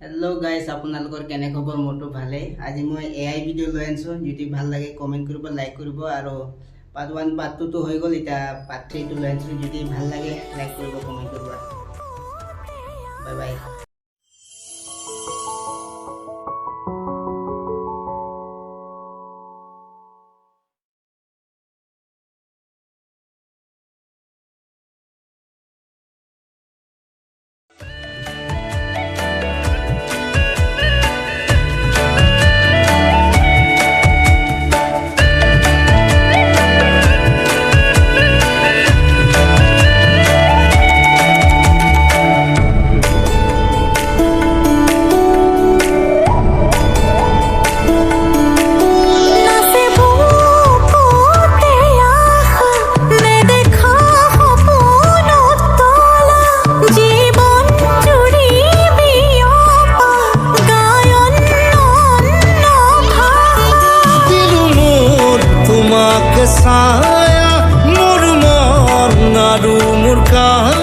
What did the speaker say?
hello guys আপোনালোকৰ কেনে খবৰ মোৰটো ভালে আজি মই এআই ভিডিও লৈ আনছো যদি ভাল লাগে কমেন্ট কৰিব লাইক কৰিব আৰু পাৰ্ট 1 পাৰ্ট 2 তো হৈ গল এটা পাৰ্ট 3 তো লৈ আনছো যদি ভাল লাগে লাইক কৰিব কমেন্ট কৰিব বাই বাই साया मोर मन नारू मुर्का